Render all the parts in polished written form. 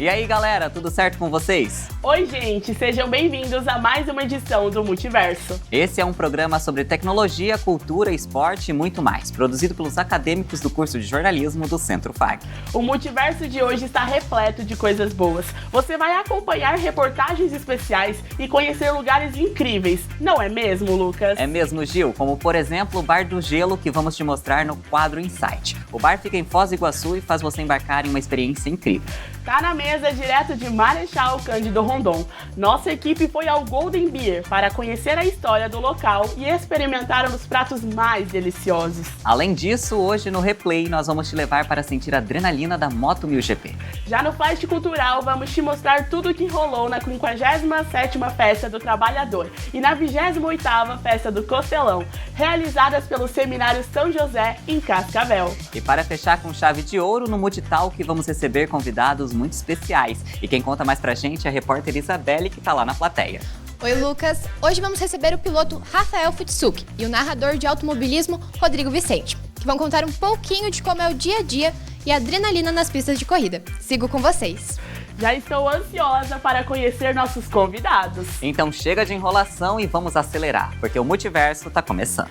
E aí galera, tudo certo com vocês? Oi gente, sejam bem-vindos a mais uma edição do Multiverso. Esse é um programa sobre tecnologia, cultura, esporte e muito mais, produzido pelos acadêmicos do curso de jornalismo do Centro FAG. O Multiverso de hoje está repleto de coisas boas. Você vai acompanhar reportagens especiais e conhecer lugares incríveis, não é mesmo, Lucas? É mesmo, Gil, como por exemplo o Bar do Gelo que vamos te mostrar no quadro Insight. O bar fica em Foz do Iguaçu e faz você embarcar em uma experiência incrível. Tá na mesa direto de Marechal Cândido Rondon. Nossa equipe foi ao Golden Beer para conhecer a história do local e experimentar um dos pratos mais deliciosos. Além disso, hoje no Replay nós vamos te levar para sentir a adrenalina da Moto 1000 GP. Já no Flash Cultural vamos te mostrar tudo o que rolou na 57ª Festa do Trabalhador e na 28ª Festa do Costelão, realizadas pelo Seminário São José em Cascavel. E para fechar com chave de ouro, no Multitalk vamos receber convidados muito especiais. E quem conta mais pra gente é a repórter Isabelle, que tá lá na plateia. Oi, Lucas. Hoje vamos receber o piloto Rafael Futsuki e o narrador de automobilismo Rodrigo Vicente, que vão contar um pouquinho de como é o dia a dia e a adrenalina nas pistas de corrida. Sigo com vocês. Já estou ansiosa para conhecer nossos convidados. Então chega de enrolação e vamos acelerar, porque o Multiverso tá começando.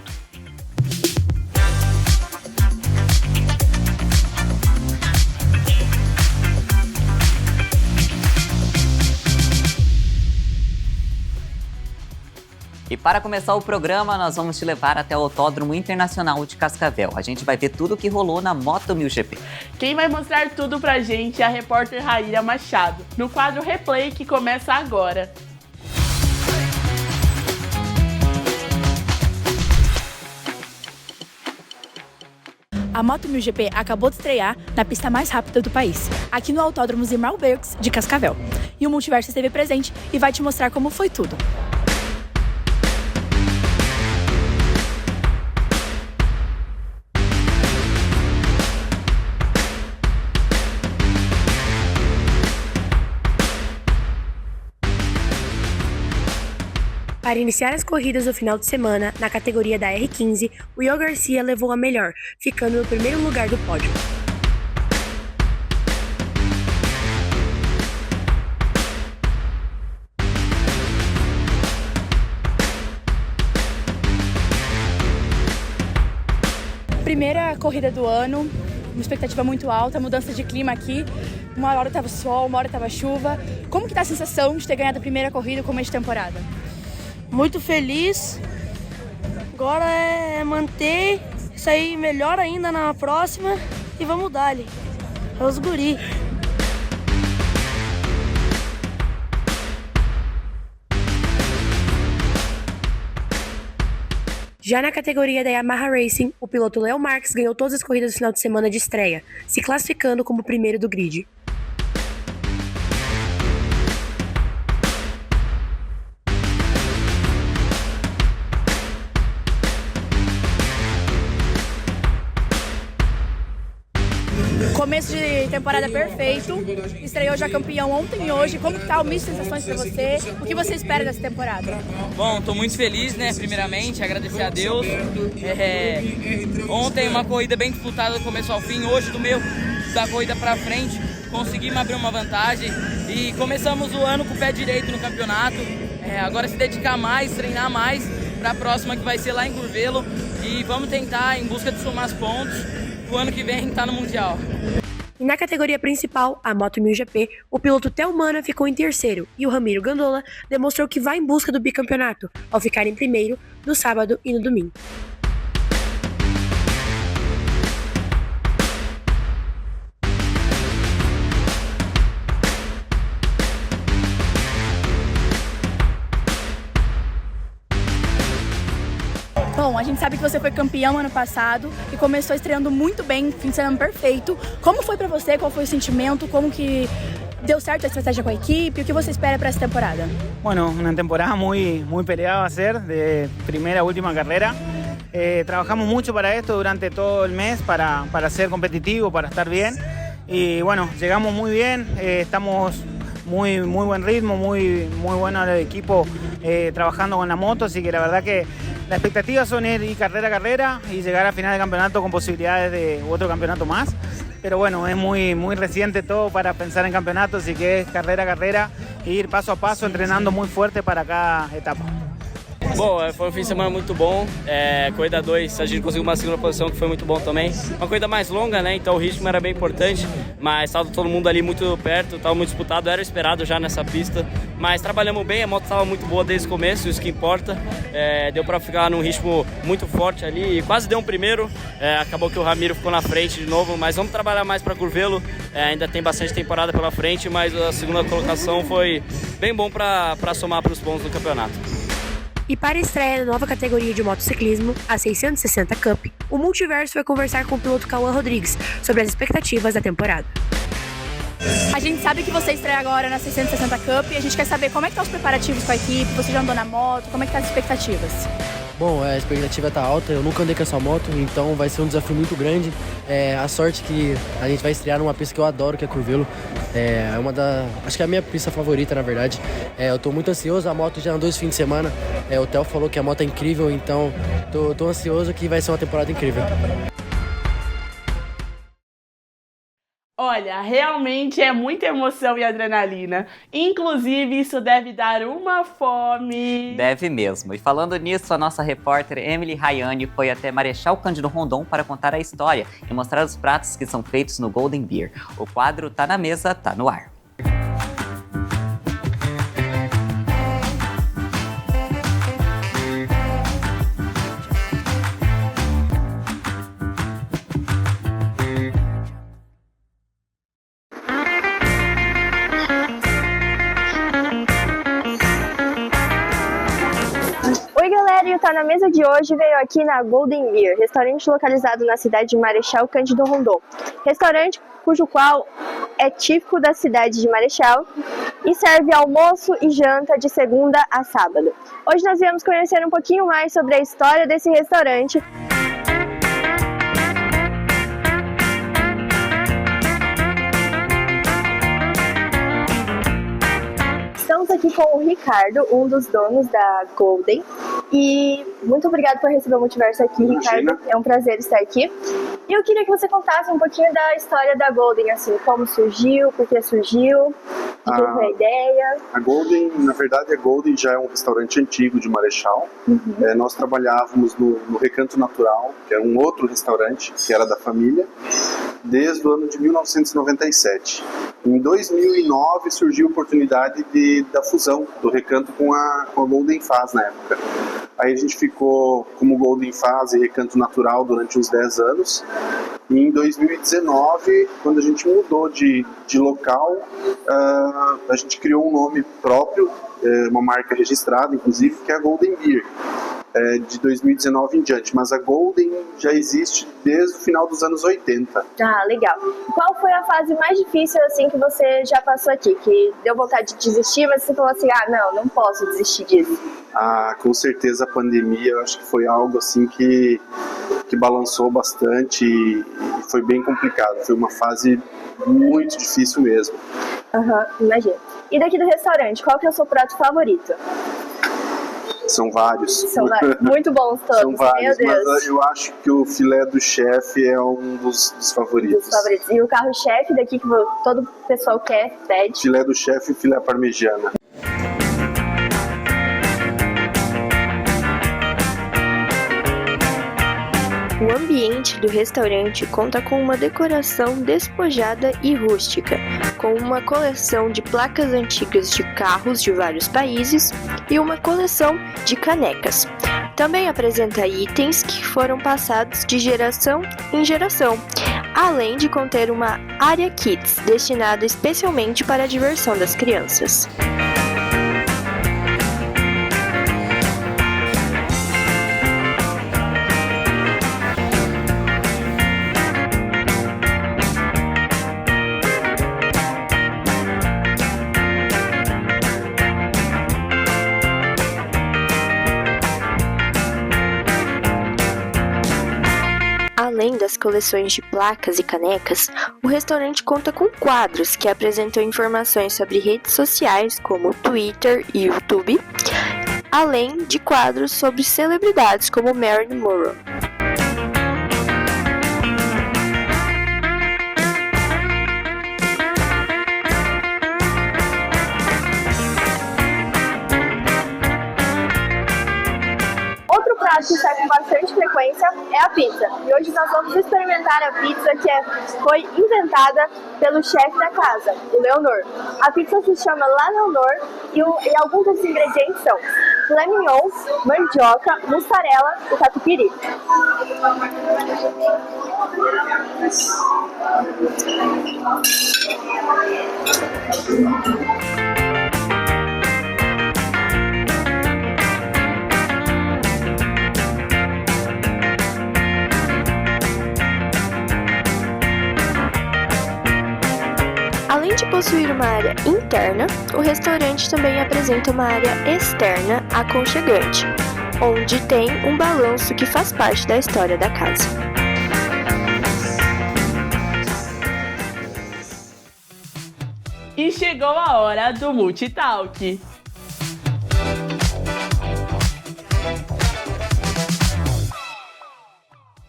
E para começar o programa, nós vamos te levar até o Autódromo Internacional de Cascavel. A gente vai ver tudo o que rolou na Moto 1000 GP. Quem vai mostrar tudo pra gente é a repórter Raíra Machado, no quadro Replay que começa agora. A Moto 1000 GP acabou de estrear na pista mais rápida do país, aqui no Autódromo Zimar Bergs de Cascavel. E o Multiverso esteve presente e vai te mostrar como foi tudo. Para iniciar as corridas do final de semana, na categoria da R15, o Ian Garcia levou a melhor, ficando no primeiro lugar do pódio. Primeira corrida do ano, uma expectativa muito alta, mudança de clima aqui. Uma hora estava sol, uma hora estava chuva. Como que tá a sensação de ter ganhado a primeira corrida como de temporada? Muito feliz. Agora é manter, sair melhor ainda na próxima e vamos dar-lhe. É os guri. Já na categoria da Yamaha Racing, o piloto Léo Marques ganhou todas as corridas do final de semana de estreia, se classificando como o primeiro do grid. Começo de temporada perfeito, estreou já campeão ontem e hoje. Como que tá o misto de sensações para você? O que você espera dessa temporada? Bom, tô muito feliz, né, primeiramente, agradecer a Deus. Ontem uma corrida bem disputada do começo ao fim, hoje do meio da corrida pra frente, conseguimos abrir uma vantagem e começamos o ano com o pé direito no campeonato. Agora se dedicar mais, treinar mais para a próxima que vai ser lá em Curvelo e vamos tentar em busca de somar os pontos. O ano que vem tá no Mundial. E na categoria principal, a Moto 1000 GP, o piloto Theo Mana ficou em terceiro e o Ramiro Gandola demonstrou que vai em busca do bicampeonato, ao ficar em primeiro no sábado e no domingo. Bom, a gente sabe que você foi campeão ano passado e começou estreando muito bem, fim de semana perfeito. Como foi pra você? Qual foi o sentimento? Como que deu certo a estratégia com a equipe? O que você espera para esta temporada? Bueno, una temporada muy peleada va a ser, de primera a última carrera. Trabajamos mucho para esto durante todo el mes, para ser competitivo, para estar bien. Y bueno, llegamos muy bien, estamos muy buen ritmo, muy bueno el equipo trabajando con la moto, así que la verdad que las expectativas son ir carrera a carrera y llegar a final de campeonato con posibilidades de otro campeonato más. pero bueno, es muy reciente todo para pensar en campeonato, así que es carrera a carrera e ir paso a paso, entrenando muy fuerte para cada etapa. Bom, foi um fim de semana muito bom, corrida 2 a gente conseguiu uma segunda posição que foi muito bom também, uma corrida mais longa, né, então o ritmo era bem importante, mas estava todo mundo ali muito perto, estava muito disputado, era esperado já nessa pista, mas trabalhamos bem, a moto estava muito boa desde o começo, isso que importa, deu para ficar num ritmo muito forte ali e quase deu um primeiro, acabou que o Ramiro ficou na frente de novo, mas vamos trabalhar mais para Curvelo, ainda tem bastante temporada pela frente, mas a segunda colocação foi bem bom para somar para os pontos do campeonato. E para a estreia na nova categoria de motociclismo, a 660 Cup, o Multiverso foi conversar com o piloto Cauã Rodrigues sobre as expectativas da temporada. A gente sabe que você estreia agora na 660 Cup e a gente quer saber como é que estão os preparativos com a equipe, você já andou na moto, como é que tá as expectativas? Bom, a expectativa tá alta, eu nunca andei com essa moto, então vai ser um desafio muito grande. A sorte que a gente vai estrear numa pista que eu adoro, que é Curvelo. Acho que é a minha pista favorita, na verdade. Eu tô muito ansioso, a moto já andou esse fim de semana. O Theo falou que a moto é incrível, então tô ansioso que vai ser uma temporada incrível. Olha, realmente é muita emoção e adrenalina. Inclusive, isso deve dar uma fome. Deve mesmo. E falando nisso, a nossa repórter Emily Rayane foi até Marechal Cândido Rondon para contar a história e mostrar os pratos que são feitos no Golden Beer. O quadro Tá na Mesa, Tá no Ar. E o Tá na Mesa de hoje veio aqui na Golden Beer, restaurante localizado na cidade de Marechal Cândido Rondon. Restaurante cujo qual é típico da cidade de Marechal e serve almoço e janta de segunda a sábado. Hoje nós viemos conhecer um pouquinho mais sobre a história desse restaurante. Estamos aqui com o Ricardo, um dos donos da Golden. E muito obrigado por receber o Multiverso aqui, Ricardo. É um prazer estar aqui. E eu queria que você contasse um pouquinho da história da Golden, assim, como surgiu, por que surgiu, de que foi a ideia. A Golden, na verdade, a Golden já é um restaurante antigo de Marechal. Nós trabalhávamos no Recanto Natural, que é um outro restaurante que era da família, desde o ano de 1997. Em 2009 surgiu a oportunidade da fusão do Recanto com a Golden Faz na época. Aí a gente ficou como Golden Faz e Recanto Natural durante uns 10 anos. E em 2019, quando a gente mudou de local, a gente criou um nome próprio, uma marca registrada, inclusive, que é a Golden Beer. De 2019 em diante, mas a Golden já existe desde o final dos anos 80. Ah, legal. Qual foi a fase mais difícil assim que você já passou aqui? Que deu vontade de desistir, mas você falou assim, não posso desistir disso. Com certeza a pandemia, eu acho que foi algo assim que balançou bastante e foi bem complicado. Foi uma fase muito difícil mesmo. Imagino. E daqui do restaurante, qual que é o seu prato favorito? São vários. São vários. Muito bons todos. São vários, meu Deus. Mas eu acho que o filé do chefe é um dos favoritos. E o carro-chefe daqui que todo pessoal quer, pede? Filé do chefe e filé parmegiana. O ambiente do restaurante conta com uma decoração despojada e rústica, com uma coleção de placas antigas de carros de vários países e uma coleção de canecas. Também apresenta itens que foram passados de geração em geração, além de conter uma área kids destinada especialmente para a diversão das crianças. Além das coleções de placas e canecas, o restaurante conta com quadros que apresentam informações sobre redes sociais como Twitter e YouTube, além de quadros sobre celebridades como Marilyn Monroe. prato que sai com bastante frequência é a pizza. E hoje nós vamos experimentar a pizza que foi inventada pelo chefe da casa, o Leonor. A pizza se chama La Leonor e alguns dos ingredientes são filé mignon, mandioca, mussarela e catupiry. Além de possuir uma área interna, o restaurante também apresenta uma área externa aconchegante, onde tem um balanço que faz parte da história da casa. E chegou a hora do Multitalk.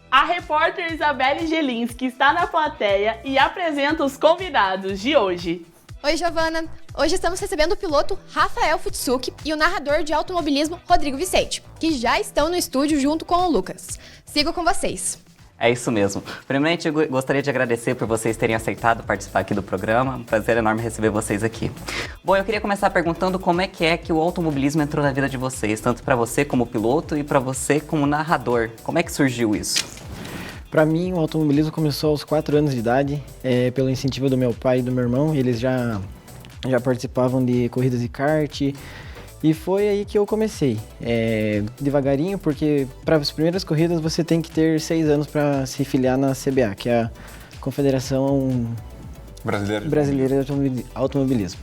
A repórter Isabelle Gelinski está na plateia e apresenta os convidados de hoje. Oi, Giovana. Hoje estamos recebendo o piloto Rafael Futsuki e o narrador de automobilismo Rodrigo Vicente, que já estão no estúdio junto com o Lucas. Sigo com vocês. É isso mesmo. Primeiramente, eu gostaria de agradecer por vocês terem aceitado participar aqui do programa. Um prazer enorme receber vocês aqui. Bom, eu queria começar perguntando como é que o automobilismo entrou na vida de vocês, tanto para você como piloto e para você como narrador. Como é que surgiu isso? Para mim, o automobilismo começou aos 4 anos de idade, pelo incentivo do meu pai e do meu irmão. Eles já participavam de corridas de kart e foi aí que eu comecei. Devagarinho, porque para as primeiras corridas você tem que ter 6 anos para se filiar na CBA, que é a Confederação Brasileira de Automobilismo.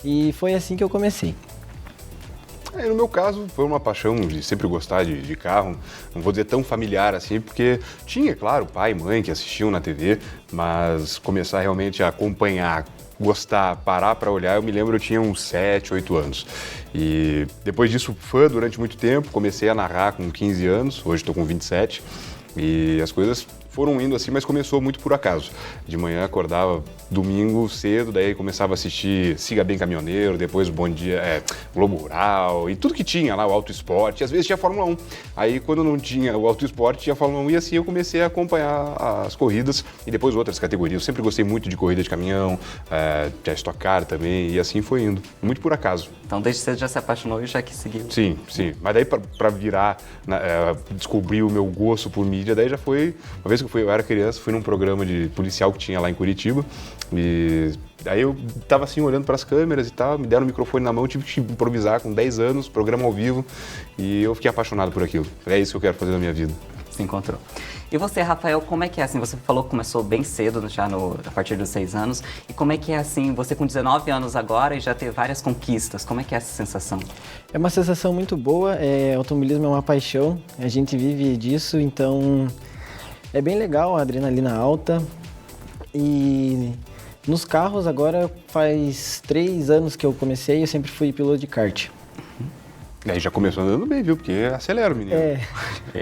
E foi assim que eu comecei. No meu caso, foi uma paixão de sempre gostar de carro, não vou dizer tão familiar assim, porque tinha, claro, pai e mãe que assistiam na TV, mas começar realmente a acompanhar, gostar, parar para olhar, eu me lembro, eu tinha uns 7, 8 anos. E depois disso, fã durante muito tempo, comecei a narrar com 15 anos, hoje estou com 27, e as coisas foram indo assim, mas começou muito por acaso. De manhã acordava domingo cedo, daí começava a assistir Siga Bem Caminhoneiro, depois Bom Dia, Globo Rural e tudo que tinha lá, o Auto Esporte, às vezes tinha Fórmula 1. Aí quando não tinha o Auto Esporte, tinha Fórmula 1 e assim eu comecei a acompanhar as corridas e depois outras categorias. Eu sempre gostei muito de corrida de caminhão, de Stock Car também e assim foi indo, muito por acaso. Então desde cedo já se apaixonou e já que seguiu. Sim. Mas daí pra virar, descobrir o meu gosto por mídia, daí já foi, uma vez que eu era criança, fui num programa de policial que tinha lá em Curitiba e aí eu tava assim olhando para as câmeras e tal, me deram o microfone na mão, tive que improvisar com 10 anos, programa ao vivo e eu fiquei apaixonado por aquilo. É isso que eu quero fazer na minha vida. Se encontrou. E você, Rafael, como é que é assim? Você falou que começou bem cedo, já a partir dos 6 anos. E como é que é assim, você com 19 anos agora e já ter várias conquistas? Como é que é essa sensação? É uma sensação muito boa, automobilismo é uma paixão, a gente vive disso, então é bem legal, a adrenalina alta. E nos carros agora faz 3 anos que eu comecei, eu sempre fui piloto de kart. Aí já começou andando bem, viu? Porque acelera o menino.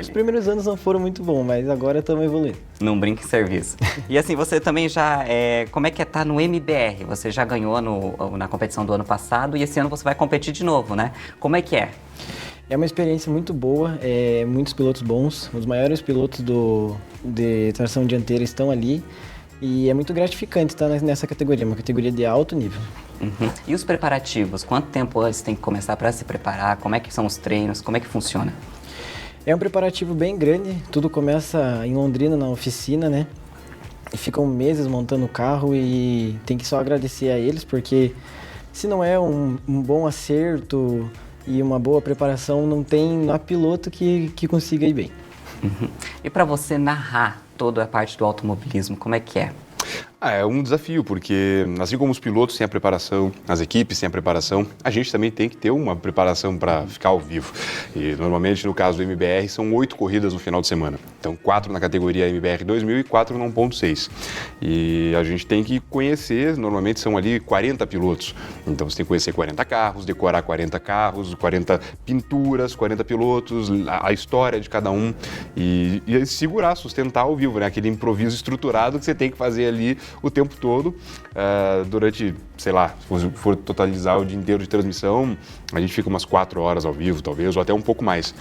Os primeiros anos não foram muito bons, mas agora estamos evoluindo. Não brinque em serviço. E assim, você também já, como é que tá no MBR? Você já ganhou na competição do ano passado e esse ano você vai competir de novo, né? Como é que é? É uma experiência muito boa, muitos pilotos bons, os maiores pilotos de tração dianteira estão ali e é muito gratificante estar nessa categoria, uma categoria de alto nível. Uhum. E os preparativos? Quanto tempo antes tem que começar para se preparar? Como é que são os treinos? Como é que funciona? É um preparativo bem grande, tudo começa em Londrina, na oficina, né? E ficam meses montando o carro e tem que só agradecer a eles, porque se não é um bom acerto e uma boa preparação, não há piloto que consiga ir bem. Uhum. E para você narrar toda a parte do automobilismo, como é que é? É um desafio, porque assim como os pilotos têm a preparação, as equipes têm a preparação, a gente também tem que ter uma preparação para ficar ao vivo. E normalmente, no caso do MBR, são 8 corridas no final de semana. Então, 4 na categoria MBR 2000 e 4 no 1.6. E a gente tem que conhecer, normalmente são ali 40 pilotos. Então, você tem que conhecer 40 carros, decorar 40 carros, 40 pinturas, 40 pilotos, a história de cada um e segurar, sustentar ao vivo, né? Aquele improviso estruturado que você tem que fazer ali o tempo todo, durante, sei lá, se for totalizar o dia inteiro de transmissão, a gente fica umas 4 horas ao vivo, talvez, ou até um pouco mais.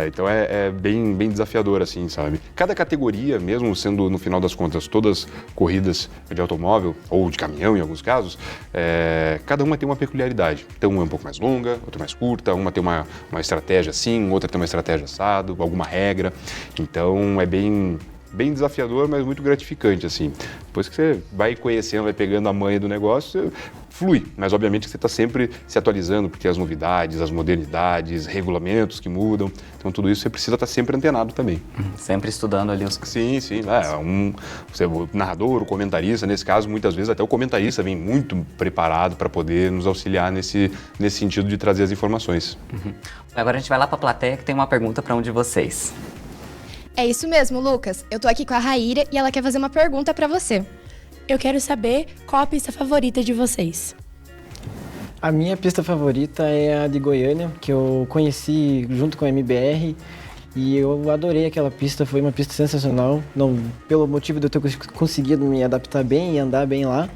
Então é bem desafiador, assim, sabe? Cada categoria, mesmo sendo, no final das contas, todas corridas de automóvel, ou de caminhão em alguns casos, cada uma tem uma peculiaridade. Então, uma é um pouco mais longa, outra mais curta, uma tem uma estratégia assim, outra tem uma estratégia assado, alguma regra. Então, é bem desafiador, mas muito gratificante, assim. Depois que você vai conhecendo, vai pegando a manha do negócio, flui. Mas, obviamente, que você está sempre se atualizando, porque as novidades, as modernidades, regulamentos que mudam. Então, tudo isso você precisa estar sempre antenado também. Sempre estudando ali os... Sim. O narrador, o comentarista, nesse caso, muitas vezes até o comentarista vem muito preparado para poder nos auxiliar nesse sentido de trazer as informações. Agora a gente vai lá para a plateia, que tem uma pergunta para um de vocês. É isso mesmo, Lucas. Eu tô aqui com a Raíra e ela quer fazer uma pergunta pra você. Eu quero saber qual a pista favorita de vocês. A minha pista favorita é a de Goiânia, que eu conheci junto com a MBR e eu adorei aquela pista, foi uma pista sensacional, não, pelo motivo de eu ter conseguido me adaptar bem e andar bem lá,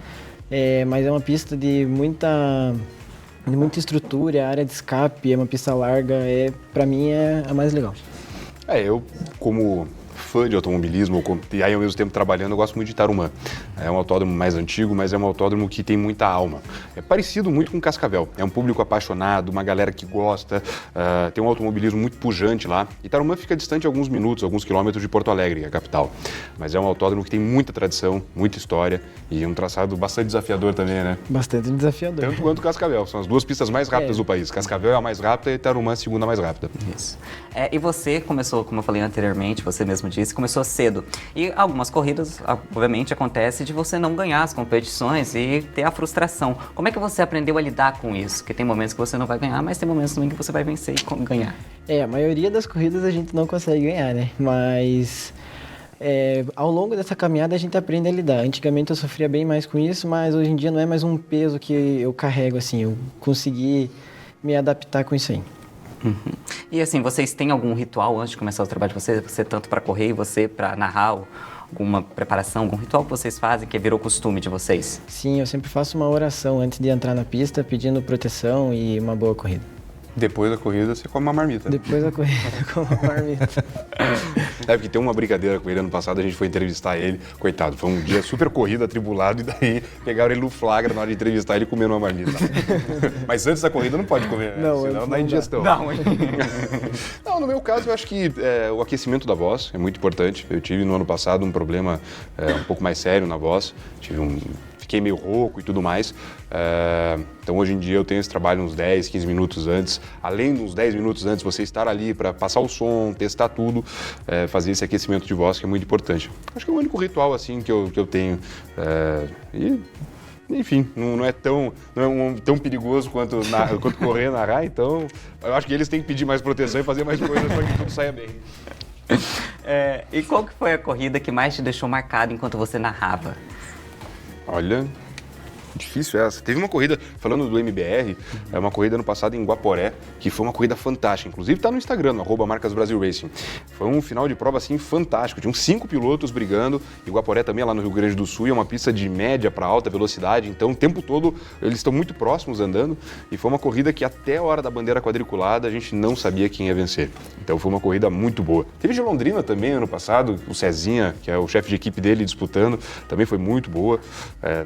mas é uma pista de muita estrutura, a área de escape, é uma pista larga, pra mim é a mais legal. Eu, como fã de automobilismo, e aí ao mesmo tempo trabalhando, eu gosto muito de Tarumã. É um autódromo mais antigo, mas é um autódromo que tem muita alma. É parecido muito com Cascavel. É um público apaixonado, uma galera que gosta, tem um automobilismo muito pujante lá. E Tarumã fica distante alguns minutos, alguns quilômetros de Porto Alegre, a capital. Mas é um autódromo que tem muita tradição, muita história e um traçado bastante desafiador também, né? Bastante desafiador. Tanto quanto Cascavel. São as duas pistas mais rápidas do país. Cascavel é a mais rápida e Tarumã a segunda mais rápida. Isso. E você começou, como eu falei anteriormente, você mesmo disse, começou cedo. E algumas corridas, obviamente, acontece de você não ganhar as competições e ter a frustração. Como é que você aprendeu a lidar com isso? Porque tem momentos que você não vai ganhar, mas tem momentos também que você vai vencer e ganhar. A maioria das corridas a gente não consegue ganhar, né? Mas ao longo dessa caminhada a gente aprende a lidar. Antigamente eu sofria bem mais com isso, mas hoje em dia não é mais um peso que eu carrego, assim. Eu consegui me adaptar com isso aí. E assim, vocês têm algum ritual antes de começar o trabalho de vocês? Você tanto para correr e você para narrar? Alguma preparação, algum ritual que vocês fazem que virou costume de vocês? Sim, eu sempre faço uma oração antes de entrar na pista, pedindo proteção e uma boa corrida. Depois da corrida, você come uma marmita. Depois da corrida, eu como uma marmita. Porque tem uma brincadeira com ele. Ano passado a gente foi entrevistar ele. Coitado, foi um dia super corrido, atribulado. E daí pegaram ele no flagra na hora de entrevistar ele comendo uma marmita. Mas antes da corrida não pode comer, né? Não, senão dá indigestão. Não, no meu caso eu acho que o aquecimento da voz é muito importante. Eu tive no ano passado um problema um pouco mais sério na voz. Fiquei meio rouco e tudo mais. Então hoje em dia eu tenho esse trabalho uns 10, 15 minutos antes. Além dos 10 minutos antes, você estar ali para passar o som, testar tudo, fazer esse aquecimento de voz que é muito importante. Acho que é o único ritual assim que eu tenho. Enfim, não é tão perigoso quanto correr, narrar, então eu acho que eles têm que pedir mais proteção e fazer mais coisas para que tudo saia bem. E qual que foi a corrida que mais te deixou marcado enquanto você narrava? Olha, difícil essa. Teve uma corrida, falando do MBR, uma corrida ano passado em Guaporé, que foi uma corrida fantástica. Inclusive tá no Instagram, no @marcasbrasilracing. Foi um final de prova assim fantástico. Tinham 5 pilotos brigando. E Guaporé também é lá no Rio Grande do Sul, é uma pista de média para alta velocidade. Então o tempo todo eles estão muito próximos andando. E foi uma corrida que até a hora da bandeira quadriculada a gente não sabia quem ia vencer. Então foi uma corrida muito boa. Teve de Londrina também ano passado, o Cezinha, que é o chefe de equipe dele, disputando. Também foi muito boa.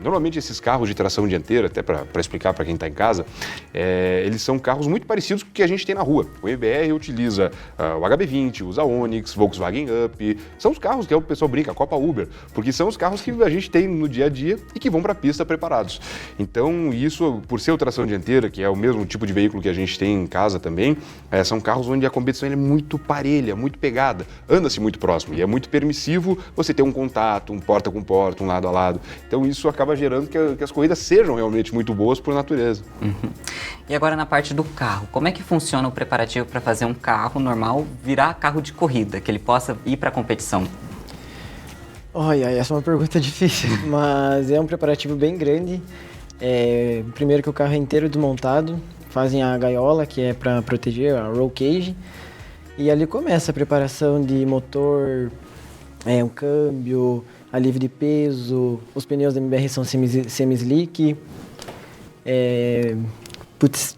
Normalmente esses carros de tração dianteira, até para explicar para quem está em casa, eles são carros muito parecidos com o que a gente tem na rua. O MBR utiliza o HB20, usa Onix, Volkswagen Up, são os carros que o pessoal brinca, a Copa Uber, porque são os carros que a gente tem no dia a dia e que vão para a pista preparados. Então isso, por ser o tração dianteira, que é o mesmo tipo de veículo que a gente tem em casa também, são carros onde a competição é muito parelha, muito pegada, anda-se muito próximo e é muito permissivo você ter um contato, um porta com porta, um lado a lado. Então isso acaba gerando que as corridas sejam realmente muito boas por natureza. E agora na parte do carro, como é que funciona o preparativo para fazer um carro normal virar carro de corrida, que ele possa ir para a competição? Olha, essa é uma pergunta difícil, mas é um preparativo bem grande. Primeiro que o carro é inteiro desmontado, fazem a gaiola, que é para proteger a roll cage, e ali começa a preparação de motor, um câmbio, alívio de peso, os pneus da MBR são semi-slick.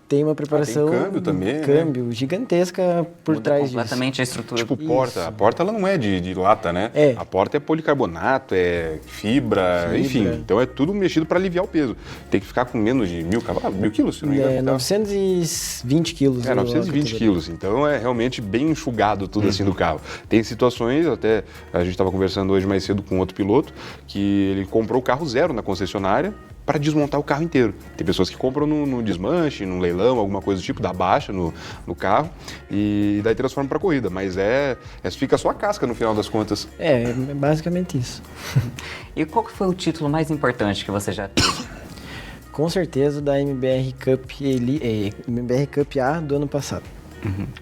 Tem uma preparação... Tem câmbio também, câmbio gigantesca por Muda trás completamente disso. a estrutura. Tipo porta. A porta ela não é de lata, né? A porta é policarbonato, é fibra, enfim. Então é tudo mexido para aliviar o peso. Tem que ficar com menos de 1.000 quilos, se não me engano. 920 quilos. 920 quilos. Então é realmente bem enxugado tudo assim do carro. Tem situações, até a gente estava conversando hoje mais cedo com outro piloto, que ele comprou o carro zero na concessionária para desmontar o carro inteiro. Tem pessoas que compram no desmanche, num leilão, alguma coisa do tipo, dá baixa no carro e daí transforma para corrida. Mas fica só a casca no final das contas. É basicamente isso. E qual que foi o título mais importante que você já teve? Com certeza da MBR Cup A do ano passado.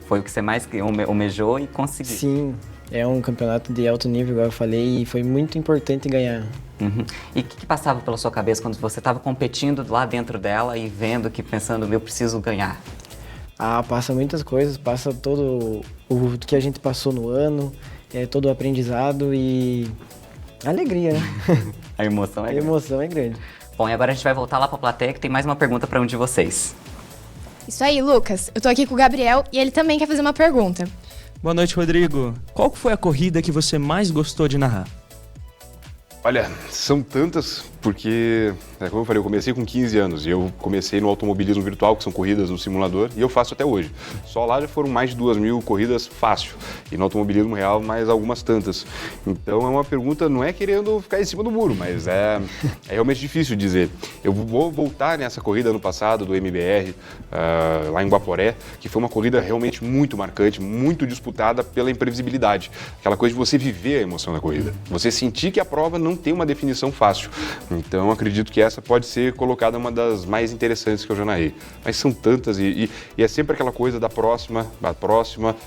Foi o que você mais almejou e conseguiu. Sim, é um campeonato de alto nível, igual eu falei, e foi muito importante ganhar. E o que passava pela sua cabeça quando você estava competindo lá dentro dela e vendo pensando, eu preciso ganhar? Passa muitas coisas, passa todo o que a gente passou no ano, todo o aprendizado e alegria, né? A emoção é grande. A emoção é grande. Bom, e agora a gente vai voltar lá para a plateia que tem mais uma pergunta para um de vocês. Isso aí, Lucas. Eu tô aqui com o Gabriel e ele também quer fazer uma pergunta. Boa noite, Rodrigo. Qual foi a corrida que você mais gostou de narrar? Olha, são tantas, porque, como eu falei, eu comecei com 15 anos e eu comecei no automobilismo virtual, que são corridas no simulador, e eu faço até hoje. Só lá já foram mais de 2.000 corridas fácil, e no automobilismo real mais algumas tantas. Então é uma pergunta, não é querendo ficar em cima do muro, mas é realmente difícil dizer. Eu vou voltar nessa corrida ano passado do MBR, lá em Guaporé, que foi uma corrida realmente muito marcante, muito disputada pela imprevisibilidade. Aquela coisa de você viver a emoção da corrida, você sentir que a prova não tem uma definição fácil. Então acredito que essa pode ser colocada uma das mais interessantes que eu já narrei. Mas são tantas e é sempre aquela coisa da próxima,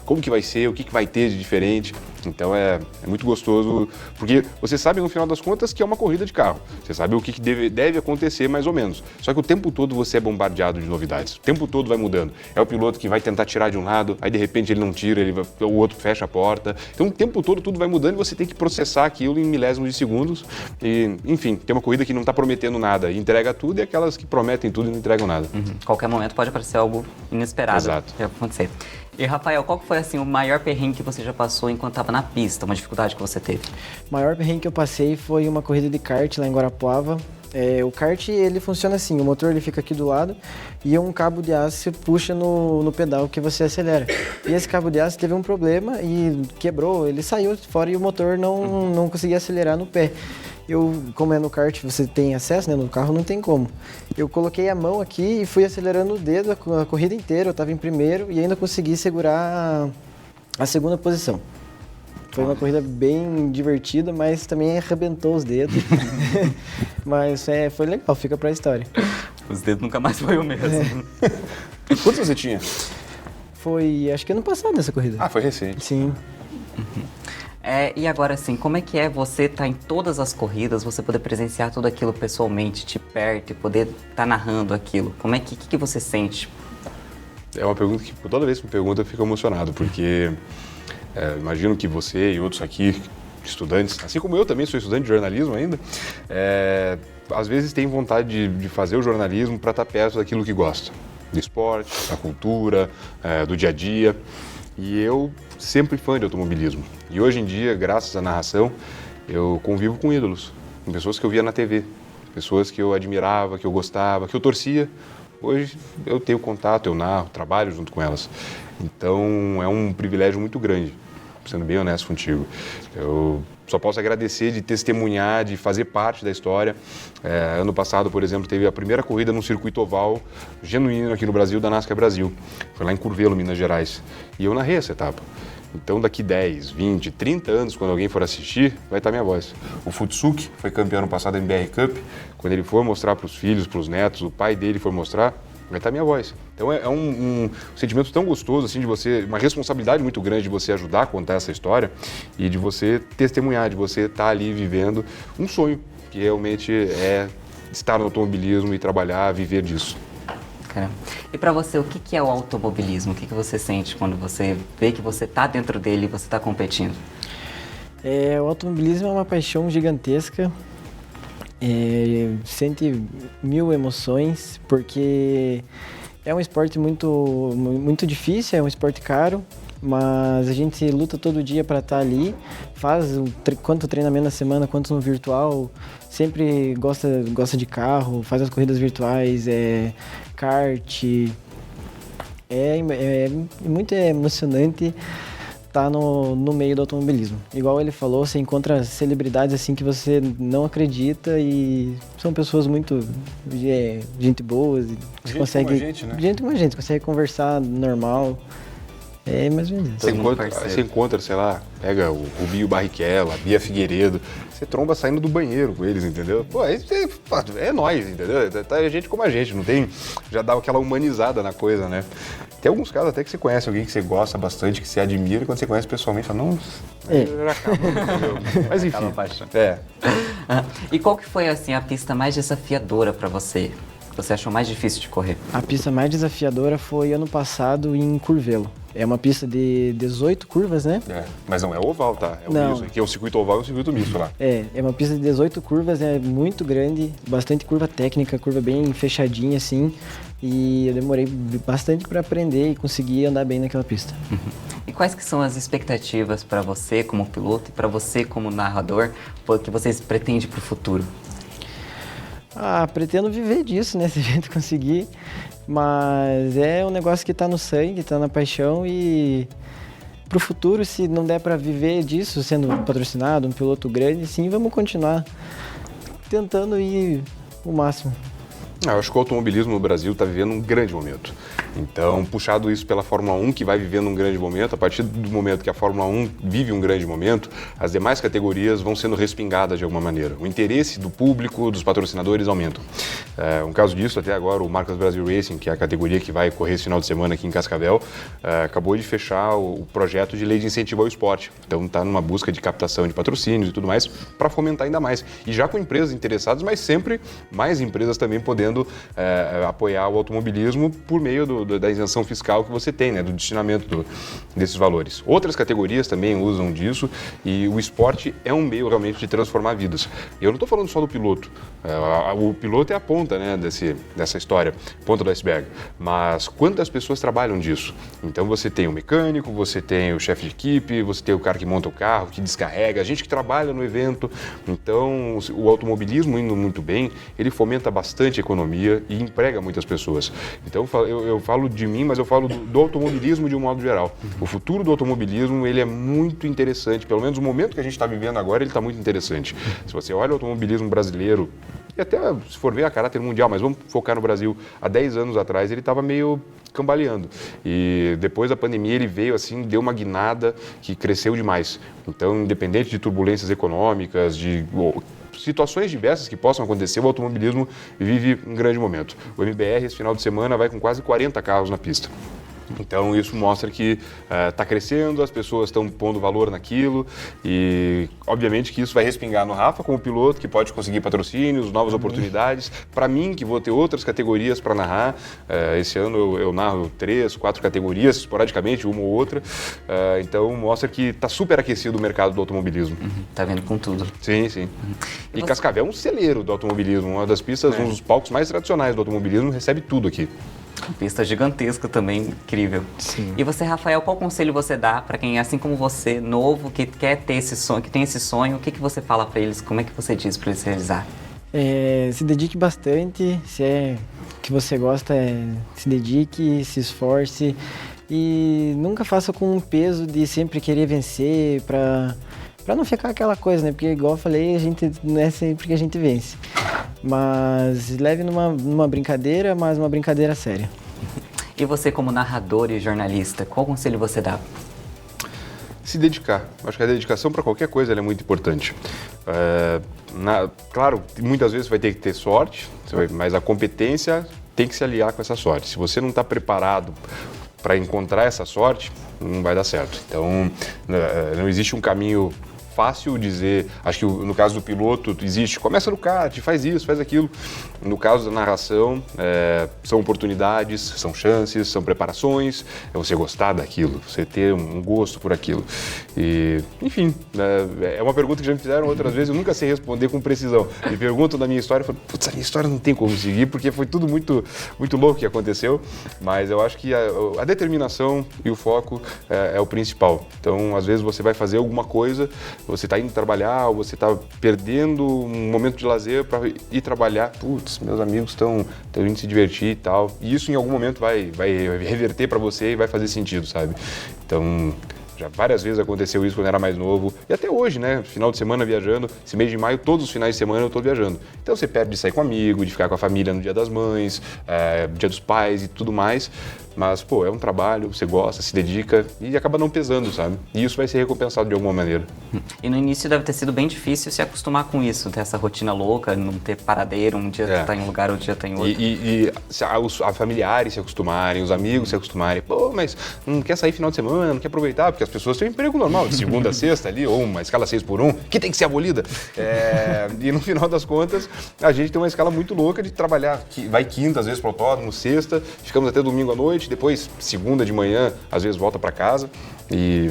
como que vai ser, o que vai ter de diferente. Então é muito gostoso, porque você sabe no final das contas que é uma corrida de carro. Você sabe o que deve acontecer mais ou menos. Só que o tempo todo você é bombardeado de novidades. O tempo todo vai mudando. É o piloto que vai tentar tirar de um lado, aí de repente ele não tira, o outro fecha a porta. Então o tempo todo tudo vai mudando e você tem que processar aquilo em milésimos de segundos. E, enfim, tem uma corrida que não está prometendo nada e entrega tudo, e aquelas que prometem tudo e não entregam nada. Qualquer momento pode aparecer algo inesperado. Exato. Que vai acontecer. E, Rafael, qual foi assim, o maior perrengue que você já passou enquanto estava na pista, uma dificuldade que você teve? O maior perrengue que eu passei foi uma corrida de kart lá em Guarapuava. O kart, ele funciona assim, o motor ele fica aqui do lado e um cabo de aço se puxa no pedal que você acelera. E esse cabo de aço teve um problema e quebrou, ele saiu fora e o motor não conseguia acelerar no pé. Como é no kart, você tem acesso, né? No carro não tem como. Eu coloquei a mão aqui e fui acelerando o dedo a corrida inteira, eu estava em primeiro e ainda consegui segurar a segunda posição. Foi uma corrida bem divertida, mas também arrebentou os dedos. Mas foi legal, fica pra história. Os dedos nunca mais foi o mesmo. Quantos você tinha? Foi, acho que ano passado essa corrida. Foi recente. Sim. E agora, assim, como é que é você estar em todas as corridas, você poder presenciar tudo aquilo pessoalmente, de perto, e poder estar narrando aquilo? Como é que você sente? É uma pergunta que toda vez que me pergunta eu fico emocionado, porque imagino que você e outros aqui, estudantes, assim como eu também sou estudante de jornalismo ainda, às vezes tem vontade de fazer o jornalismo para estar perto daquilo que gosta, do esporte, da cultura, do dia a dia. E eu sempre fã de automobilismo. E hoje em dia, graças à narração, eu convivo com ídolos, com pessoas que eu via na TV, pessoas que eu admirava, que eu gostava, que eu torcia. Hoje eu tenho contato, eu narro, trabalho junto com elas. Então é um privilégio muito grande, sendo bem honesto contigo. Eu só posso agradecer de testemunhar, de fazer parte da história. Ano passado, por exemplo, teve a primeira corrida num circuito oval genuíno aqui no Brasil, da NASCAR Brasil. Foi lá em Curvelo, Minas Gerais. E eu narrei essa etapa. Então daqui 10, 20, 30 anos, quando alguém for assistir, vai estar minha voz. O Futsuki foi campeão ano passado da MBR Cup. Quando ele for mostrar para os filhos, para os netos, o pai dele for mostrar, vai estar minha voz. Então é um sentimento tão gostoso, assim, de você, uma responsabilidade muito grande de você ajudar a contar essa história e de você testemunhar, de você estar ali vivendo um sonho, que realmente é estar no automobilismo e trabalhar, viver disso. Caramba. E para você, o que é o automobilismo? O que você sente quando você vê que você está dentro dele e você está competindo? O automobilismo é uma paixão gigantesca. Sente mil emoções, porque é um esporte muito difícil, é um esporte caro, mas a gente luta todo dia para estar ali, faz quanto treinamento na semana, quanto no virtual, sempre gosta de carro, faz as corridas virtuais, kart. É muito emocionante estar no meio do automobilismo. Igual ele falou, você encontra celebridades assim que você não acredita e são pessoas muito gente boas. Gente consegue, como a gente, né? Gente como a gente, consegue conversar normal. É mais ou menos isso. Você encontra, sei lá, pega o Rubinho Barrichello, a Bia Figueiredo, você tromba saindo do banheiro com eles, entendeu? Pô, é nóis, entendeu? Tá gente como a gente, não tem... Já dá aquela humanizada na coisa, né? Tem alguns casos até que você conhece alguém que você gosta bastante, que você admira, e quando você conhece pessoalmente, fala, não... Acaba, entendeu? Mas enfim, E qual que foi, assim, a pista mais desafiadora para você? Que você achou mais difícil de correr? A pista mais desafiadora foi ano passado em Curvelo. É uma pista de 18 curvas, né? Mas não é oval, tá? É não. misto. Aqui é o circuito oval e o circuito misto lá. É uma pista de 18 curvas, é muito grande, bastante curva técnica, curva bem fechadinha assim. E eu demorei bastante para aprender e conseguir andar bem naquela pista. E quais que são as expectativas para você como piloto e para você como narrador, que vocês pretendem para o futuro? Pretendo viver disso, né, se a gente conseguir, mas é um negócio que está no sangue, está na paixão e pro futuro, se não der para viver disso, sendo patrocinado, um piloto grande, sim, vamos continuar tentando ir o máximo. Eu acho que o automobilismo no Brasil está vivendo um grande momento. Então, puxado isso pela Fórmula 1, que vai vivendo um grande momento, a partir do momento que a Fórmula 1 vive um grande momento, as demais categorias vão sendo respingadas de alguma maneira. O interesse do público, dos patrocinadores aumentam. Um caso disso, até agora, o Marcas Brasil Racing, que é a categoria que vai correr esse final de semana aqui em Cascavel, acabou de fechar o projeto de lei de incentivo ao esporte. Então, está numa busca de captação de patrocínios e tudo mais, para fomentar ainda mais. E já com empresas interessadas, mas sempre mais empresas também podendo apoiar o automobilismo por meio da isenção fiscal que você tem, né, do destinamento desses valores. Outras categorias também usam disso e o esporte é um meio realmente de transformar vidas. E eu não estou falando só do piloto. O piloto é a ponta, né, dessa história, ponta do iceberg. Mas quantas pessoas trabalham disso? Então você tem o mecânico, você tem o chefe de equipe, você tem o cara que monta o carro, que descarrega, a gente que trabalha no evento. Então o automobilismo indo muito bem, ele fomenta bastante a economia e emprega muitas pessoas. Então eu falo de mim, mas eu falo do automobilismo de um modo geral. O futuro do automobilismo, ele é muito interessante, pelo menos o momento que a gente está vivendo agora, ele está muito interessante. Se você olha o automobilismo brasileiro, e até se for ver a caráter mundial, mas vamos focar no Brasil, há 10 anos atrás ele estava meio cambaleando. E depois da pandemia ele veio assim, deu uma guinada que cresceu demais. Então, independente de turbulências econômicas, de situações diversas que possam acontecer, o automobilismo vive um grande momento. O MBR, esse final de semana, vai com quase 40 carros na pista. Então isso mostra que está crescendo, as pessoas estão pondo valor naquilo e obviamente que isso vai respingar no Rafa como piloto, que pode conseguir patrocínios, novas oportunidades. Para mim, que vou ter outras categorias para narrar, esse ano eu narro 3, 4 categorias, esporadicamente, uma ou outra. Então mostra que está super aquecido o mercado do automobilismo. Tá vendo com tudo. Sim, sim. E Cascavel é um celeiro do automobilismo, uma das pistas, um dos palcos mais tradicionais do automobilismo, recebe tudo aqui. Pista gigantesca também, incrível. Sim. E você, Rafael, qual conselho você dá para quem, assim como você, novo, que quer ter esse sonho, que tem esse sonho, o que você fala para eles, como é que você diz para eles realizar? Se dedique bastante, se é que você gosta, se dedique, se esforce e nunca faça com um peso de sempre querer vencer para não ficar aquela coisa, né? Porque igual eu falei, a gente não é sempre que a gente vence. Mas leve numa brincadeira, mas uma brincadeira séria. E você como narrador e jornalista, qual conselho você dá? Se dedicar. Acho que a dedicação para qualquer coisa ela é muito importante. Claro, muitas vezes vai ter que ter sorte, mas a competência tem que se aliar com essa sorte. Se você não está preparado para encontrar essa sorte, não vai dar certo. Então, não existe um caminho fácil dizer, acho que no caso do piloto existe, começa no kart, faz isso, faz aquilo. No caso da narração, são oportunidades, são chances, são preparações, é você gostar daquilo, você ter um gosto por aquilo. E, enfim, é uma pergunta que já me fizeram outras vezes, eu nunca sei responder com precisão. Me perguntam da minha história, eu falo, putz, a minha história não tem como seguir, porque foi tudo muito, muito louco que aconteceu, mas eu acho que a determinação e o foco é o principal. Então, às vezes você vai fazer alguma coisa, você está indo trabalhar, ou você está perdendo um momento de lazer para ir trabalhar, putz, meus amigos estão indo se divertir e tal, e isso em algum momento vai reverter para você e vai fazer sentido, sabe? Então, já várias vezes aconteceu isso quando eu era mais novo, e até hoje, né, final de semana viajando, esse mês de maio, todos os finais de semana eu tô viajando. Então você perde de sair com amigo, de ficar com a família no dia das mães, dia dos pais e tudo mais, mas, pô, é um trabalho, você gosta, se dedica e acaba não pesando, sabe? E isso vai ser recompensado de alguma maneira. E no início deve ter sido bem difícil se acostumar com isso, ter essa rotina louca, não ter paradeiro, um dia tá em um lugar, outro dia tá em outro. E os familiares se acostumarem, os amigos se acostumarem, pô, mas não quer sair final de semana, não quer aproveitar, porque as pessoas têm um emprego normal, de segunda a sexta ali, ou uma escala 6x1, que tem que ser abolida. E no final das contas, a gente tem uma escala muito louca de trabalhar, que vai quinta, às vezes pro autódromo, sexta, ficamos até domingo à noite, depois segunda de manhã, às vezes volta para casa, e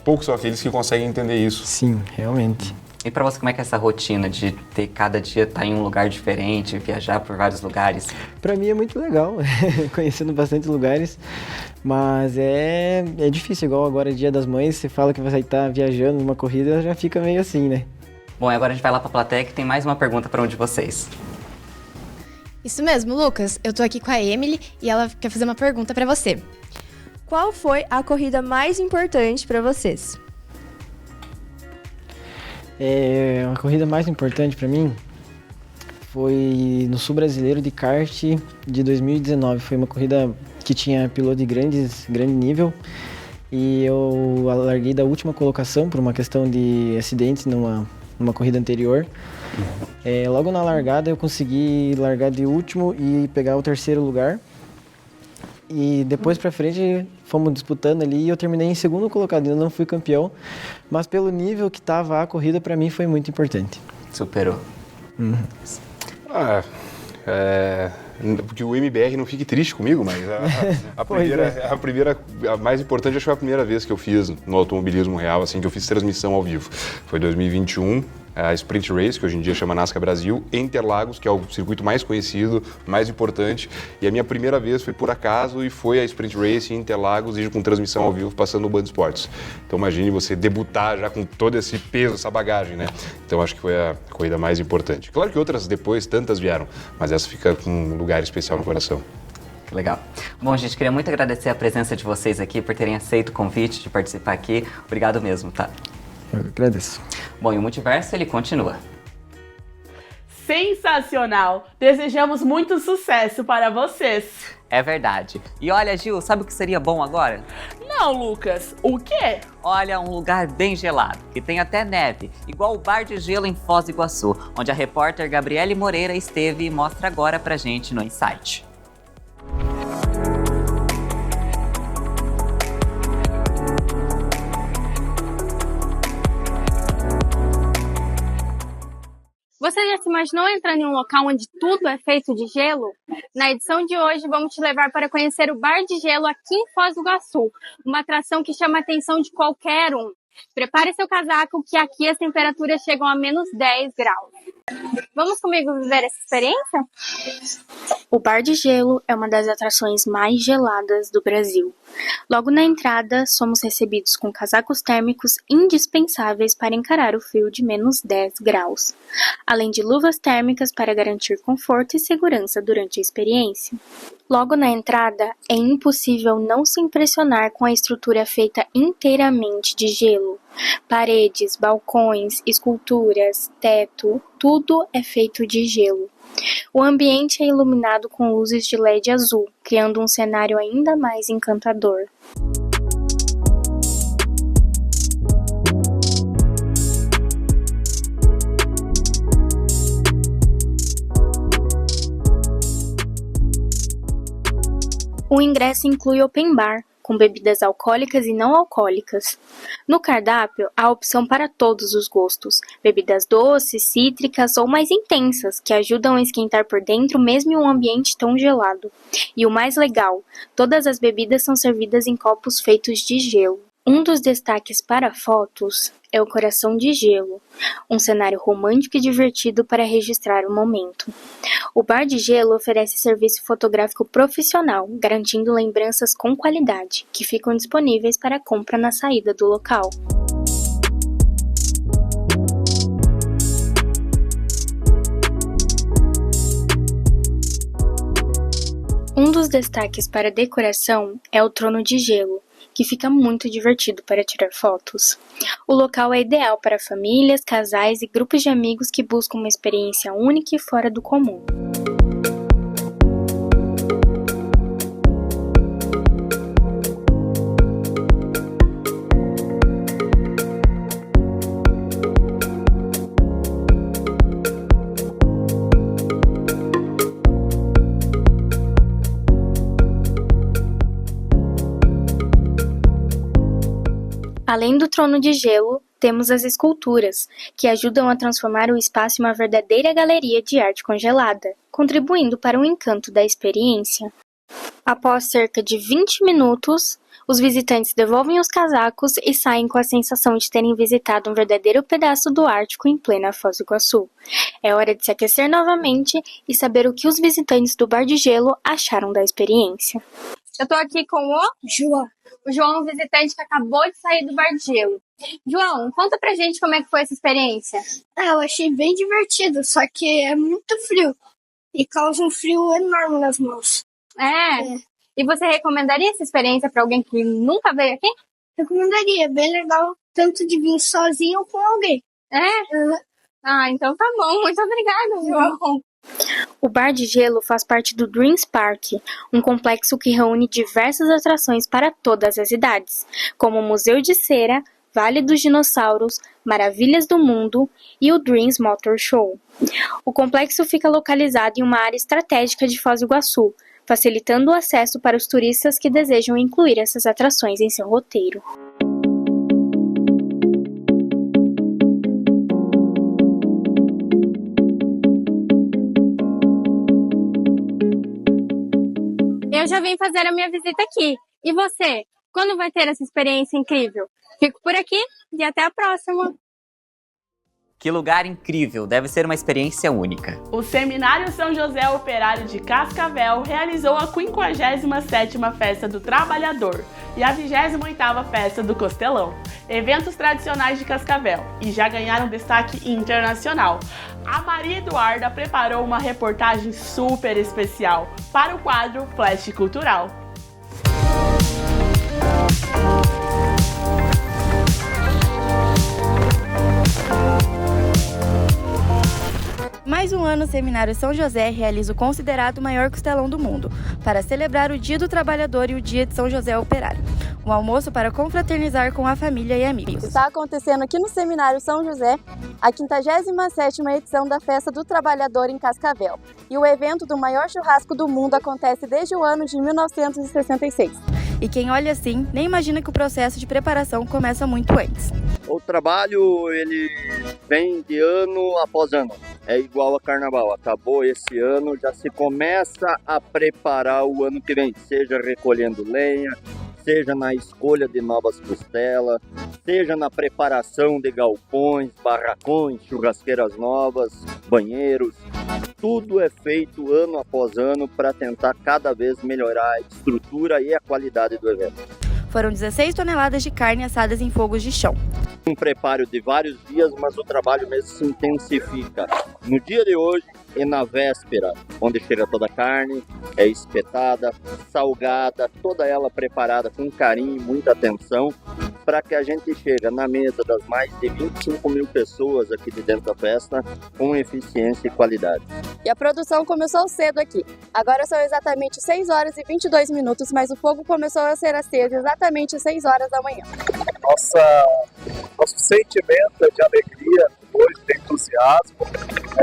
poucos são aqueles que conseguem entender isso. Sim, realmente. E pra você, como é que é essa rotina de ter cada dia estar em um lugar diferente, viajar por vários lugares? Pra mim é muito legal, conhecendo bastante lugares, mas é difícil, igual agora é Dia das Mães, você fala que vai estar viajando numa corrida, já fica meio assim, né? Bom, e agora a gente vai lá pra plateia que tem mais uma pergunta pra um de vocês. Isso mesmo, Lucas. Eu tô aqui com a Emily e ela quer fazer uma pergunta pra você. Qual foi a corrida mais importante pra vocês? A corrida mais importante pra mim foi no Sul Brasileiro de kart de 2019. Foi uma corrida que tinha piloto de grande nível e eu larguei da última colocação por uma questão de acidentes numa corrida anterior. Logo na largada eu consegui largar de último e pegar o terceiro lugar. E depois pra frente fomos disputando ali e eu terminei em segundo colocado, ainda não fui campeão, mas pelo nível que tava a corrida pra mim foi muito importante. Superou. Porque o MBR não fique triste comigo, mas a mais importante, acho que foi a primeira vez que eu fiz no automobilismo real, assim, que eu fiz transmissão ao vivo. Foi 2021, a Sprint Race, que hoje em dia chama NASCAR Brasil, em Interlagos, que é o circuito mais conhecido, mais importante. E a minha primeira vez foi por acaso e foi a Sprint Race em Interlagos e com transmissão ao vivo passando no Band Esportes. Então imagine você debutar já com todo esse peso, essa bagagem, né? Então acho que foi a corrida mais importante. Claro que outras depois, tantas vieram, mas essa fica com um lugar especial no coração. Legal. Bom, gente, queria muito agradecer a presença de vocês aqui, por terem aceito o convite de participar aqui. Obrigado mesmo, tá? Eu agradeço. Bom, e o Multiverso, ele continua. Sensacional! Desejamos muito sucesso para vocês. É verdade. E olha, Gil, sabe o que seria bom agora? Não, Lucas. O quê? Olha, um lugar bem gelado, que tem até neve, igual o Bar de Gelo em Foz do Iguaçu, onde a repórter Gabriele Moreira esteve e mostra agora pra gente no Insight. Você já se imaginou entrando em um local onde tudo é feito de gelo? Na edição de hoje, vamos te levar para conhecer o Bar de Gelo aqui em Foz do Iguaçu, uma atração que chama a atenção de qualquer um. Prepare seu casaco, que aqui as temperaturas chegam a menos 10 graus. Vamos comigo viver essa experiência? O Bar de Gelo é uma das atrações mais geladas do Brasil. Logo na entrada, somos recebidos com casacos térmicos indispensáveis para encarar o frio de menos 10 graus, além de luvas térmicas para garantir conforto e segurança durante a experiência. Logo na entrada, é impossível não se impressionar com a estrutura feita inteiramente de gelo. Paredes, balcões, esculturas, teto, tudo é feito de gelo. O ambiente é iluminado com luzes de LED azul, criando um cenário ainda mais encantador. O ingresso inclui open bar, com bebidas alcoólicas e não alcoólicas. No cardápio, há opção para todos os gostos, bebidas doces, cítricas ou mais intensas, que ajudam a esquentar por dentro mesmo em um ambiente tão gelado. E o mais legal, todas as bebidas são servidas em copos feitos de gelo. Um dos destaques para fotos é o Coração de Gelo, um cenário romântico e divertido para registrar o momento. O Bar de Gelo oferece serviço fotográfico profissional, garantindo lembranças com qualidade, que ficam disponíveis para compra na saída do local. Um dos destaques para decoração é o Trono de Gelo, que fica muito divertido para tirar fotos. O local é ideal para famílias, casais e grupos de amigos que buscam uma experiência única e fora do comum. Além do trono de gelo, temos as esculturas, que ajudam a transformar o espaço em uma verdadeira galeria de arte congelada, contribuindo para o encanto da experiência. Após cerca de 20 minutos, os visitantes devolvem os casacos e saem com a sensação de terem visitado um verdadeiro pedaço do Ártico em plena Foz do Iguaçu. É hora de se aquecer novamente e saber o que os visitantes do Bar de Gelo acharam da experiência. Eu tô aqui com o João. O João é um visitante que acabou de sair do Bar de Gelo. João, conta pra gente como é que foi essa experiência. Eu achei bem divertido, só que é muito frio. E causa um frio enorme nas mãos. É? E você recomendaria essa experiência pra alguém que nunca veio aqui? Recomendaria, bem legal, tanto de vir sozinho ou com alguém. Ah, então tá bom. Muito obrigada, João. O Bar de Gelo faz parte do Dreams Park, um complexo que reúne diversas atrações para todas as idades, como o Museu de Cera, Vale dos Dinossauros, Maravilhas do Mundo e o Dreams Motor Show. O complexo fica localizado em uma área estratégica de Foz do Iguaçu, facilitando o acesso para os turistas que desejam incluir essas atrações em seu roteiro. Eu já vim fazer a minha visita aqui. E você? Quando vai ter essa experiência incrível? Fico por aqui e até a próxima! Que lugar incrível, deve ser uma experiência única. O Seminário São José Operário de Cascavel realizou a 57ª Festa do Trabalhador e a 28ª Festa do Costelão, eventos tradicionais de Cascavel, e já ganharam destaque internacional. A Maria Eduarda preparou uma reportagem super especial para o quadro Flash Cultural. Mais um ano, o Seminário São José realiza o considerado maior costelão do mundo, para celebrar o Dia do Trabalhador e o Dia de São José Operário. Um almoço para confraternizar com a família e amigos. Está acontecendo aqui no Seminário São José a 57ª edição da Festa do Trabalhador em Cascavel. E o evento do maior churrasco do mundo acontece desde o ano de 1966. E quem olha assim, nem imagina que o processo de preparação começa muito antes. O trabalho, ele vem de ano após ano. É igual a carnaval. Acabou esse ano, já se começa a preparar o ano que vem. Seja recolhendo lenha, seja na escolha de novas costelas, seja na preparação de galpões, barracões, churrasqueiras novas, banheiros. Tudo é feito ano após ano para tentar cada vez melhorar a estrutura e a qualidade do evento. Foram 16 toneladas de carne assadas em fogos de chão. Um preparo de vários dias, mas o trabalho mesmo se intensifica no dia de hoje e na véspera, onde chega toda a carne, é espetada, salgada, toda ela preparada com carinho e muita atenção, para que a gente chegue na mesa das mais de 25 mil pessoas aqui de dentro da festa com eficiência e qualidade. E a produção começou cedo aqui. Agora são exatamente 6 horas e 22 minutos, mas o fogo começou a ser aceso exatamente às 6 horas da manhã. Nosso sentimento é de alegria, depois de entusiasmo,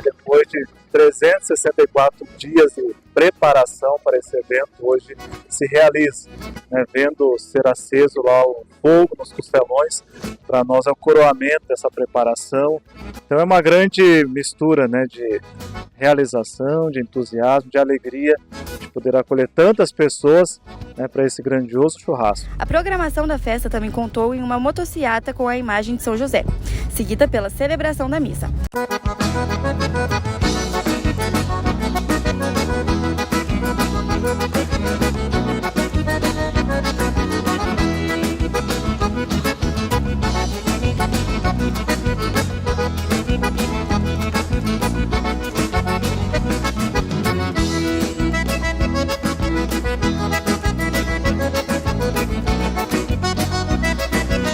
depois de 364 dias de preparação para esse evento hoje se realiza, né? Vendo ser aceso lá o fogo nos costelões, para nós é o coroamento dessa preparação. Então é uma grande mistura, né, de realização, de entusiasmo, de alegria de poder acolher tantas pessoas, né, para esse grandioso churrasco. A programação da festa também contou em uma motociata com a imagem de São José, seguida pela celebração da missa.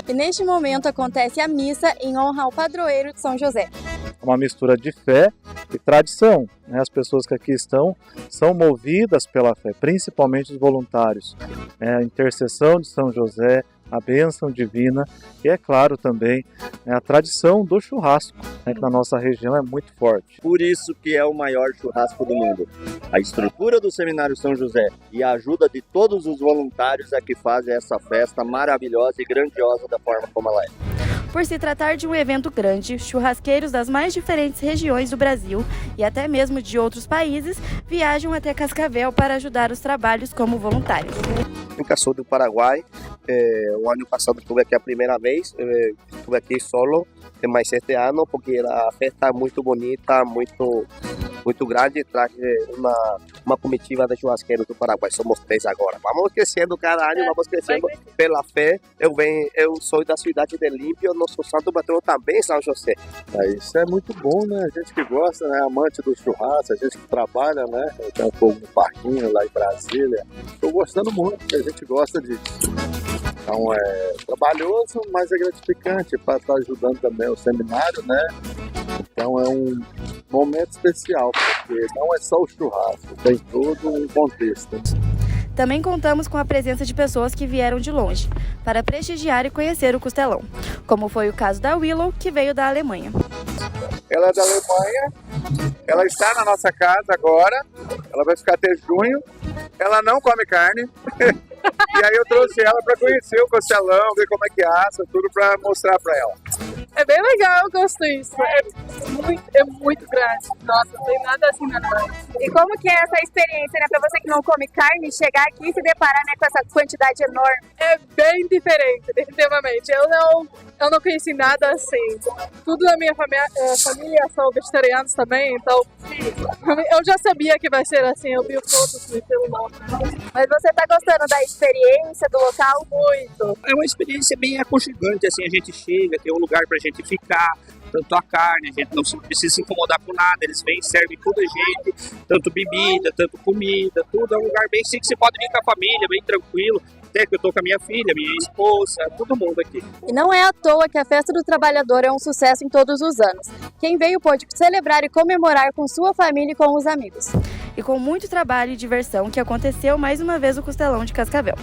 E neste momento acontece a missa em honra ao padroeiro de São José. Uma mistura de fé e tradição, né? As pessoas que aqui estão são movidas pela fé, principalmente os voluntários. A intercessão de São José, a bênção divina e, é claro, também a tradição do churrasco, né, que na nossa região é muito forte. Por isso que é o maior churrasco do mundo. A estrutura do Seminário São José e a ajuda de todos os voluntários é que fazem essa festa maravilhosa e grandiosa da forma como ela é. Por se tratar de um evento grande, churrasqueiros das mais diferentes regiões do Brasil e até mesmo de outros países viajam até Cascavel para ajudar os trabalhos como voluntários. Eu sou do Paraguai, o ano passado estive aqui a primeira vez, estive aqui solo, mas este ano porque a festa é muito bonita, muito grande, traje uma comitiva de churrasqueiros do Paraguai, somos 3 agora. Vamos crescendo cada ano, vamos crescendo pela fé. Eu sou da cidade de Límpio, nosso santo patrão também São José. Isso é muito bom, né? A gente que gosta, né? Amante do churrasco, a gente que trabalha, né? Eu tenho um fogo no parquinho lá em Brasília. Estou gostando muito, porque a gente gosta disso. Então é trabalhoso, mas é gratificante para estar ajudando também o seminário, né? Então é um momento especial, porque não é só o churrasco, tem todo um contexto. Também contamos com a presença de pessoas que vieram de longe, para prestigiar e conhecer o costelão, como foi o caso da Willow, que veio da Alemanha. Ela é da Alemanha, ela está na nossa casa agora, ela vai ficar até junho, ela não come carne, e aí eu trouxe ela para conhecer o costelão, ver como é que assa, tudo para mostrar para ela. É bem legal, eu gosto disso. É muito grande. Nossa, não tem nada assim na noite. E como que é essa experiência, né? Pra você que não come carne, chegar aqui e se deparar, né, com essa quantidade enorme? É bem diferente, definitivamente. Eu não conheci nada assim. Tudo na minha família são vegetarianos também, então eu já sabia que vai ser assim, eu vi fotos pelo nome. Mas você tá gostando da experiência, do local? Muito. É uma experiência bem aconchegante, assim, a gente chega, tem um lugar pra gente ficar, tanto a carne, a gente não precisa se incomodar com nada, eles vêm, servem tudo a gente, tanto bebida, tanto comida, tudo, é um lugar bem assim que você pode vir com a família, bem tranquilo, até que eu tô com a minha filha, minha esposa, todo mundo aqui. E não é à toa que a Festa do Trabalhador é um sucesso em todos os anos. Quem veio pode celebrar e comemorar com sua família e com os amigos. E com muito trabalho e diversão que aconteceu mais uma vez o Costelão de Cascavel.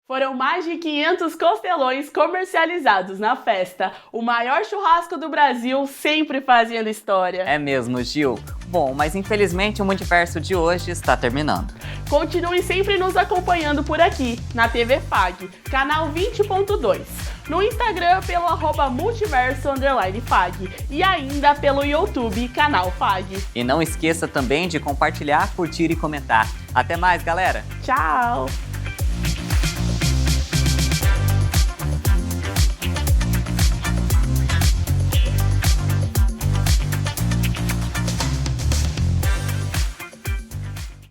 Foram mais de 500 costelões comercializados na festa. O maior churrasco do Brasil, sempre fazendo história. É mesmo, Gil. Bom, mas infelizmente o Multiverso de hoje está terminando. Continue sempre nos acompanhando por aqui, na TV FAG, canal 20.2. No Instagram pelo @multiverso_FAG e ainda pelo YouTube, canal FAG. E não esqueça também de compartilhar, curtir e comentar. Até mais, galera! Tchau!